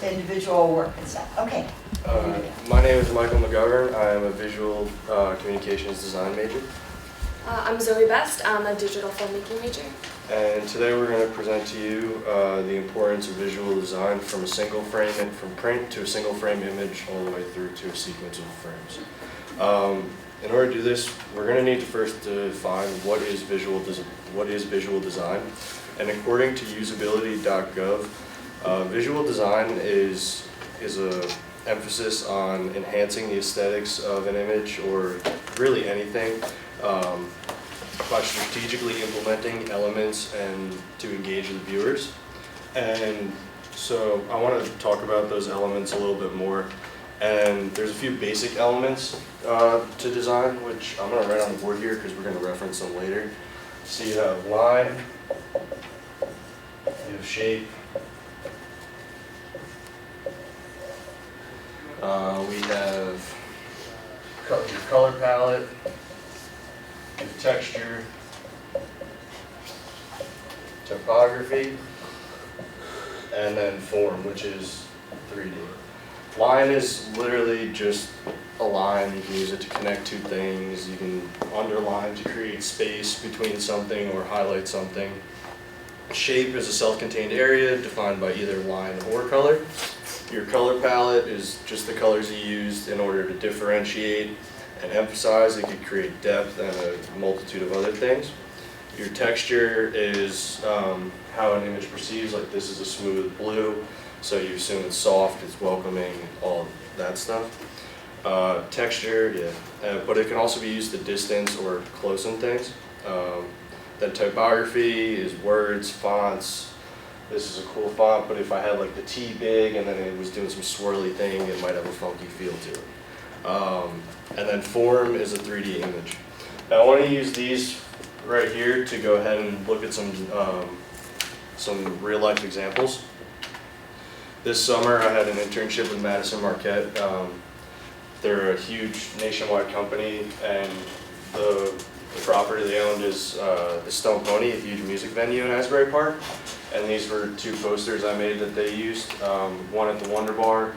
individual work and stuff. Okay. My name is Michael McGovern. I am a visual communications design major. I'm Zoey Best. I'm a digital filmmaking major. And today we're going to present to you the importance of visual design from a single frame, from print to a single frame image all the way through to a sequence of frames. In order to do this, we're going to need to first define what is visual design. And according to usability.gov, visual design is a emphasis on enhancing the aesthetics of an image or really anything by strategically implementing elements and to engage the viewers. And so I want to talk about those elements a little bit more. And there's a few basic elements to design, which I'm going to write on the board here because we're going to reference them later. So you have line, you have shape, we have your color palette, your texture, topography, and then form, which is 3D. Line is literally just a line. You can use it to connect two things. You can underline to create space between something or highlight something. Shape is a self-contained area defined by either line or color. Your color palette is just the colors you used in order to differentiate and emphasize. It could create depth and a multitude of other things. Your texture is how an image perceives, like this is a smooth blue, so you assume it's soft, it's welcoming, all that stuff. Texture, yeah, but it can also be used to distance or closen things. Then typography is words, fonts. This is a cool font, but if I had like the T big and then it was doing some swirly thing, it might have a funky feel to it. And then form is a 3D image. Now I want to use these right here to go ahead and look at some real life examples. This summer I had an internship with Madison Marquette. They're a huge nationwide company, and the property they owned is the Stone Pony, a huge music venue in Asbury Park. And these were two posters I made that they used, one at the Wonder Bar,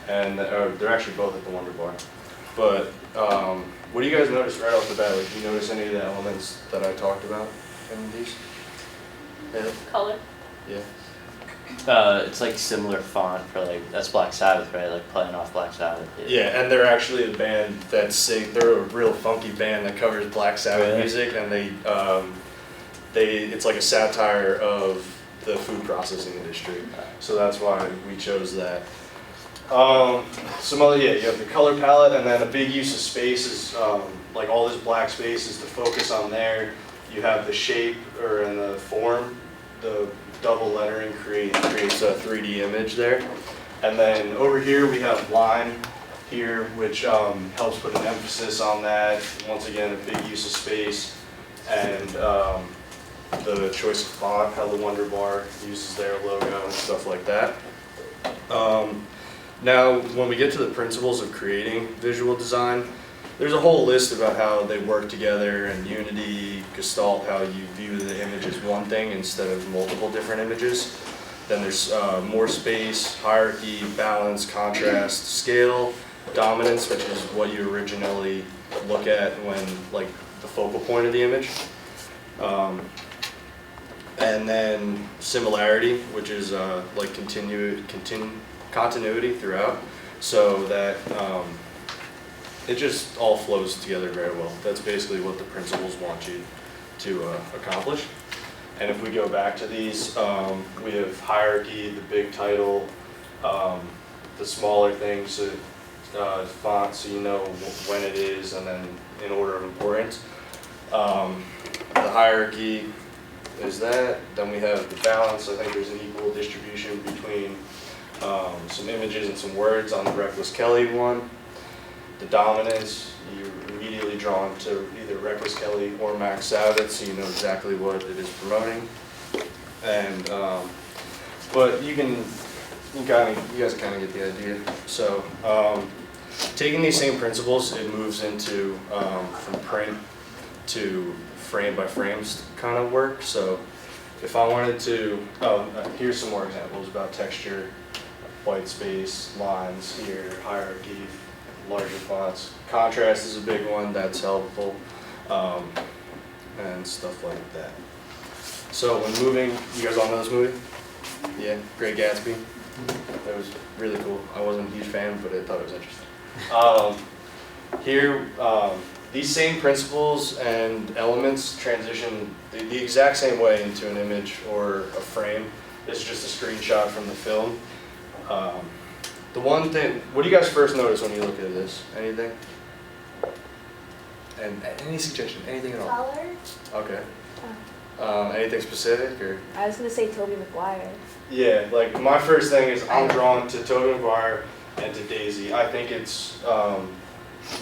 and they're actually both at the Wonder Bar. But what do you guys notice right off the bat? Like, do you notice any of the elements that I talked about in these? Yeah. Color. Yeah. It's like similar font for like, that's Black Sabbath, right? Like playing off Black Sabbath. Yeah, and they're actually a band that sing. They're a real funky band that covers Black Sabbath music, and it's like a satire of the food processing industry. So that's why we chose that. Some other, you have the color palette, and then a big use of space is like all this black space is to focus on there. You have the shape or in the form, the double lettering creates a 3D image there. And then over here we have line here, which helps put an emphasis on that. Once again, a big use of space, and the choice of font, how the Wonder Bar uses their logo and stuff like that. Now, when we get to the principles of creating visual design, there's a whole list about how they work together, and unity, gestalt, how you view the image as one thing instead of multiple different images. Then there's more space, hierarchy, balance, contrast, scale, dominance, which is what you originally look at when, like, the focal point of the image. And then similarity, which is like continuity throughout, so that it just all flows together very well. That's basically what the principles want you to accomplish. And if we go back to these, we have hierarchy, the big title, the smaller things, font, so you know when it is, and then in order of importance. The hierarchy is that. Then we have the balance. I think there's an equal distribution between some images and some words on the Reckless Kelly one. The dominance, you're immediately drawn to either Reckless Kelly or Max Sabbath, so you know exactly what it is promoting. And but you guys kind of get the idea. So taking these same principles, it moves into from print to frame by frames kind of work. So if I wanted to, here's some more examples about texture. white space, lines here, hierarchy, larger fonts. Contrast is a big one, that's helpful, and stuff like that. So when moving, you guys all know this movie? Yeah, Great Gatsby. That was really cool. I wasn't a huge fan, but I thought it was interesting. Here, these same principles and elements transition the exact same way into an image or a frame. This is just a screenshot from the film. The one thing, what do you guys first notice when you look at this? Anything? And any suggestion? Anything at all? Color? Okay. Anything specific or? I was gonna say Tobey Maguire. Yeah, like my first thing is I'm drawn to Tobey Maguire and to Daisy. I think it's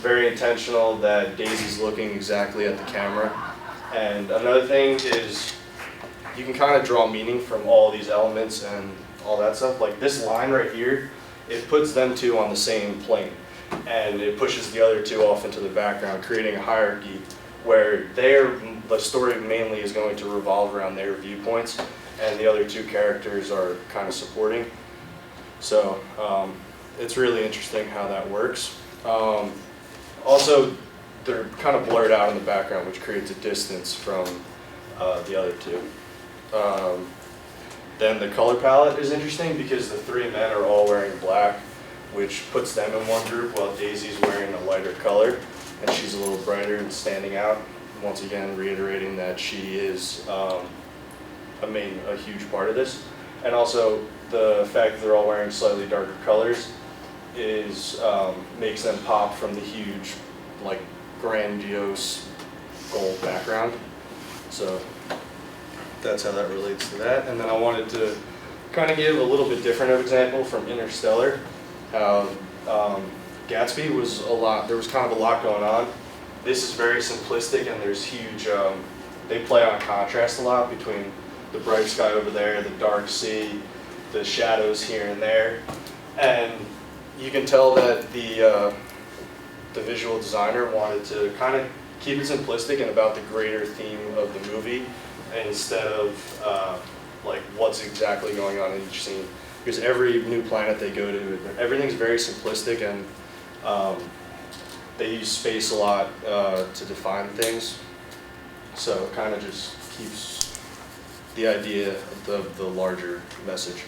very intentional that Daisy's looking exactly at the camera. And another thing is you can kind of draw meaning from all these elements and all that stuff. Like this line right here, it puts them two on the same plane. And it pushes the other two off into the background, creating a hierarchy where the story mainly is going to revolve around their viewpoints, and the other two characters are kind of supporting. So it's really interesting how that works. Also, they're kind of blurred out in the background, which creates a distance from the other two. Then the color palette is interesting because the three men are all wearing black, which puts them in one group while Daisy's wearing a lighter color, and she's a little brighter and standing out. Once again, reiterating that she is a huge part of this. And also, the fact that they're all wearing slightly darker colors is makes them pop from the huge, like, grandiose gold background. So that's how that relates to that. And then I wanted to kind of give a little bit different of example from Interstellar. Gatsby was there was kind of a lot going on. This is very simplistic, and there's huge, they play on contrast a lot between the bright sky over there, the dark sea, the shadows here and there. And you can tell that the visual designer wanted to kind of keep it simplistic and about the greater theme of the movie, instead of like what's exactly going on in each scene. Because every new planet they go to, everything's very simplistic, and they use space a lot to define things. So it kind of just keeps the idea of the larger message.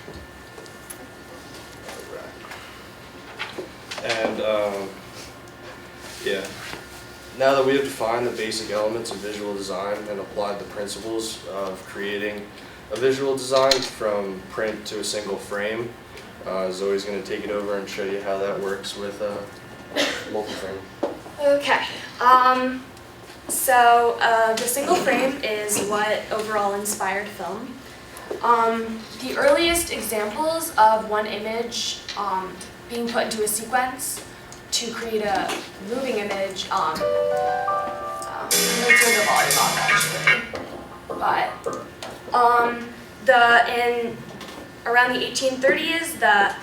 And yeah, now that we have defined the basic elements of visual design and applied the principles of creating a visual design from print to a single frame, Zoe's going to take it over and show you how that works with multi-frame. Okay. So the single frame is what overall inspired film. The earliest examples of one image being put into a sequence to create a moving image, I'm going to turn the volume off actually, but in around the 1830s, the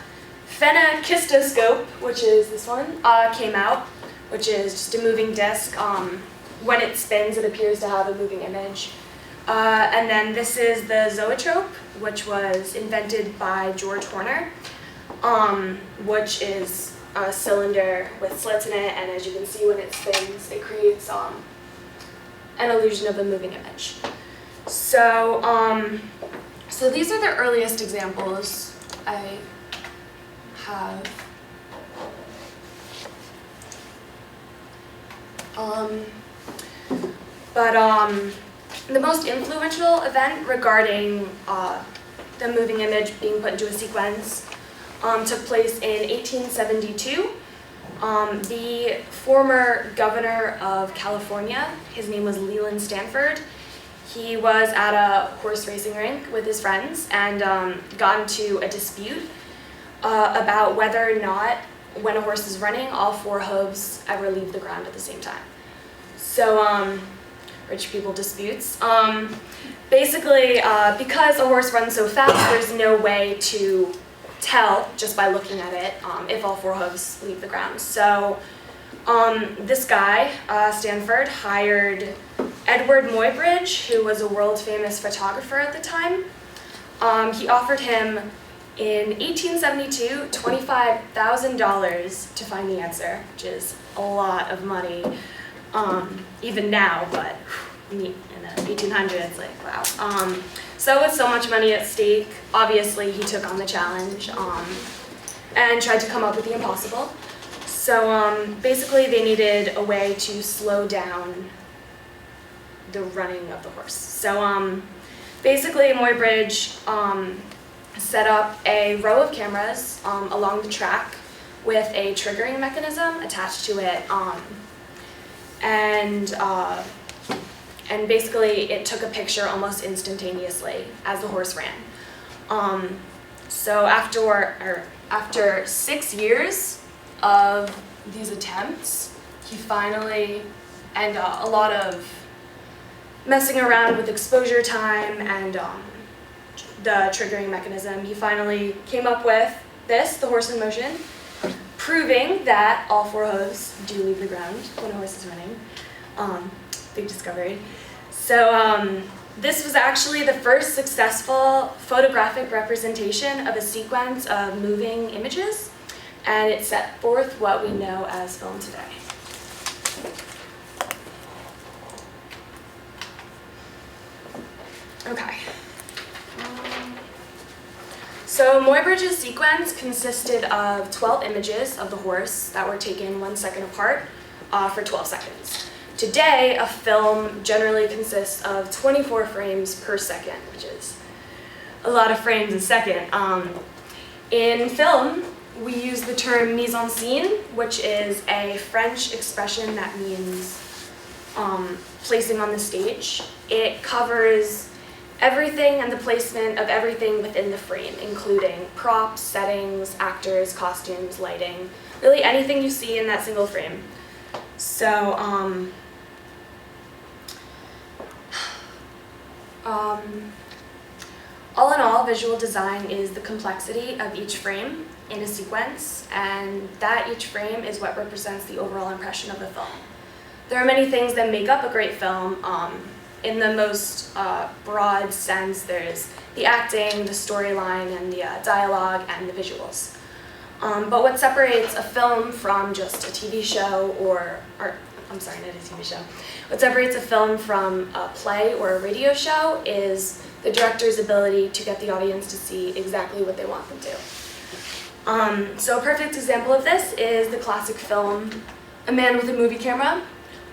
phenakistoscope, which is this one, came out, which is just a moving disc. When it spins, it appears to have a moving image. And then this is the zoetrope, which was invented by George Horner, which is a cylinder with slits in it, and as you can see when it spins, it creates an illusion of a moving image. So, so these are the earliest examples I have. The most influential event regarding the moving image being put into a sequence took place in 1872. The former governor of California, his name was Leland Stanford, he was at a horse racing rink with his friends and got into a dispute about whether or not, when a horse is running, all four hooves ever leave the ground at the same time. So, rich people disputes. Basically, because a horse runs so fast, there's no way to tell just by looking at it if all four hooves leave the ground. So this guy, Stanford, hired Edward Muybridge, who was a world-famous photographer at the time. He offered him In 1872, $25,000 to find the answer, which is a lot of money, even now, but in the 1800s, like, wow. So with so much money at stake, obviously he took on the challenge and tried to come up with the impossible. So basically they needed a way to slow down the running of the horse. So basically Muybridge set up a row of cameras along the track with a triggering mechanism attached to it, and basically it took a picture almost instantaneously as the horse ran. So after 6 years of these attempts, he finally, and a lot of messing around with exposure time and the triggering mechanism, he finally came up with this, the horse in motion, proving that all 4 hooves do leave the ground when a horse is running. Big discovery. So this was actually the first successful photographic representation of a sequence of moving images, and it set forth what we know as film today. Okay. So Muybridge's sequence consisted of 12 images of the horse that were taken 1 second apart for 12 seconds. Today, a film generally consists of 24 frames per second, which is a lot of frames a second. In film, we use the term mise en scène, which is a French expression that means placing on the stage. It covers everything and the placement of everything within the frame, including props, settings, actors, costumes, lighting, really anything you see in that single frame. So, all in all, visual design is the complexity of each frame in a sequence, and that each frame is what represents the overall impression of the film. There are many things that make up a great film. In the most broad sense, there's the acting, the storyline, and the dialogue, and the visuals. But what separates a film from just a TV show I'm sorry, not a TV show. What separates a film from a play or a radio show is the director's ability to get the audience to see exactly what they want them to. So a perfect example of this is the classic film A Man with a Movie Camera,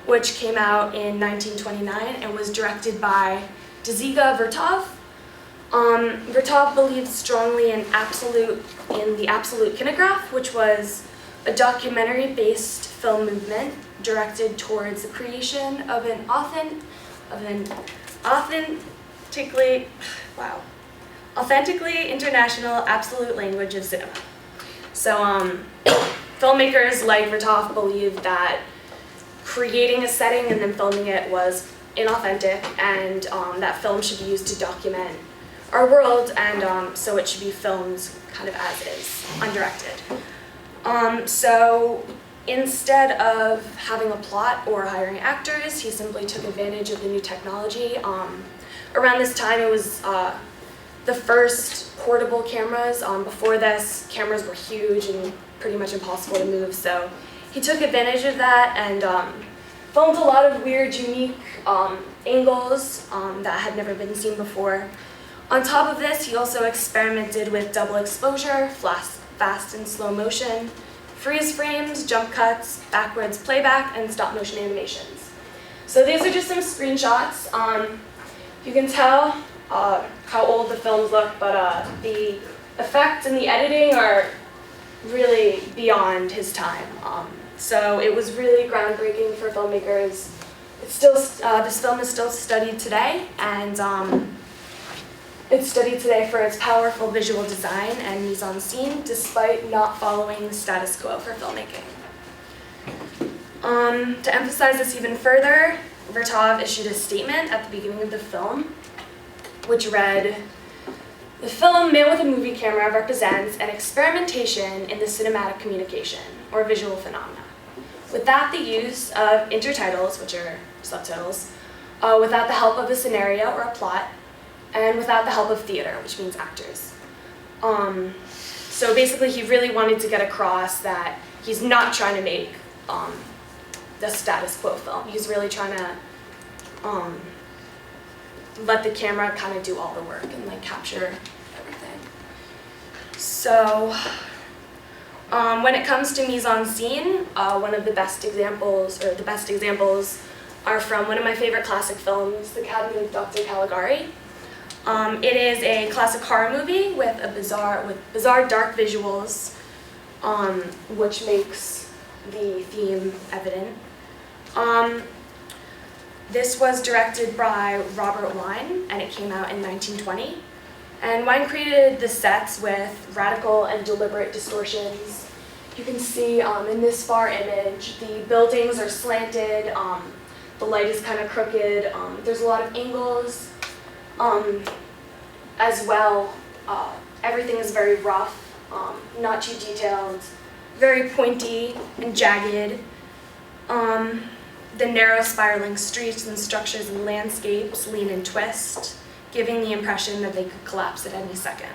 which came out in 1929 and was directed by Dziga Vertov. Vertov believed strongly in the absolute kinograph, which was a documentary-based film movement directed towards the creation of an authentically international absolute language of cinema. So filmmakers like Vertov believed that creating a setting and then filming it was inauthentic, and that film should be used to document our world, and so it should be filmed kind of as is, undirected. So instead of having a plot or hiring actors, he simply took advantage of the new technology. Around this time, it was the first portable cameras. Before this, cameras were huge and pretty much impossible to move, so he took advantage of that and filmed a lot of weird, unique angles that had never been seen before. On top of this, he also experimented with double exposure, fast and slow motion, freeze frames, jump cuts, backwards playback, and stop motion animations. So these are just some screenshots. You can tell how old the films look, but the effects and the editing are really beyond his time. So it was really groundbreaking for filmmakers. It's still, this film is still studied today, and it's studied today for its powerful visual design and mise en scene, despite not following the status quo for filmmaking. To emphasize this even further, Vertov issued a statement at the beginning of the film, which read, "The film Man with a Movie Camera represents an experimentation in the cinematic communication, or visual phenomena, without the use of intertitles, which are subtitles, without the help of a scenario or a plot, and without the help of theater, which means actors. So basically he really wanted to get across that he's not trying to make the status quo film. He's really trying to let the camera kind of do all the work and like capture everything. So when it comes to mise-en-scene, one of the best examples are from one of my favorite classic films, The Cabinet of Dr. Caligari. It is a classic horror movie with bizarre dark visuals, which makes the theme evident. This was directed by Robert Wine, and it came out in 1920. And Wine created the sets with radical and deliberate distortions. You can see in this far image, the buildings are slanted, the light is kind of crooked, there's a lot of angles. As well, everything is very rough, not too detailed, very pointy and jagged. The narrow spiraling streets and structures and landscapes lean and twist, giving the impression that they could collapse at any second.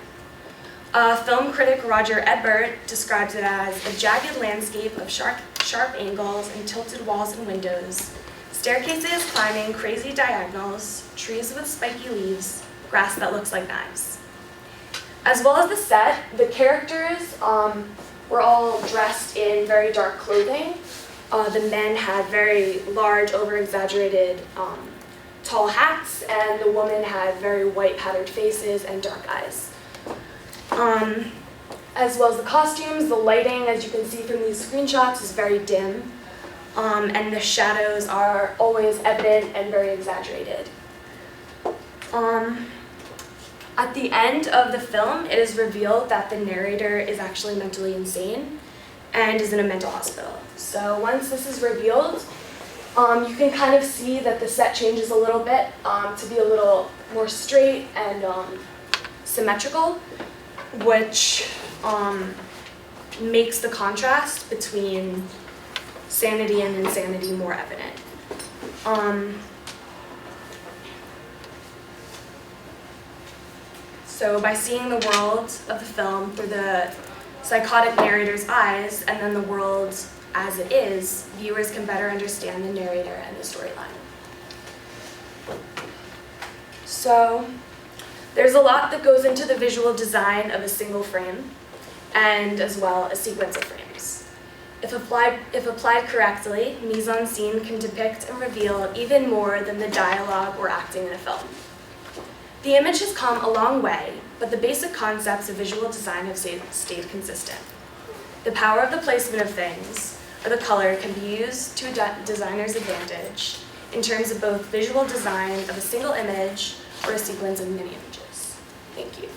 Film critic Roger Ebert describes it as a jagged landscape of sharp angles and tilted walls and windows, staircases climbing crazy diagonals, trees with spiky leaves, grass that looks like knives. As well as the set, the characters were all dressed in very dark clothing. The men had very large, over-exaggerated, tall hats, and the women had very white patterned faces and dark eyes. As well as the costumes, the lighting, as you can see from these screenshots, is very dim, and the shadows are always evident and very exaggerated. At the end of the film, it is revealed that the narrator is actually mentally insane and is in a mental hospital. So once this is revealed, you can kind of see that the set changes a little bit to be a little more straight and symmetrical, which makes the contrast between sanity and insanity more evident. So by seeing the world of the film through the psychotic narrator's eyes and then the world as it is, viewers can better understand the narrator and the storyline. So there's a lot that goes into the visual design of a single frame and as well a sequence of frames. If applied correctly, mise-en-scene can depict and reveal even more than the dialogue or acting in a film. The image has come a long way, but the basic concepts of visual design have stayed consistent. The power of the placement of things, or the color, can be used to a designer's advantage in terms of both visual design of a single image or a sequence of many images. Thank you.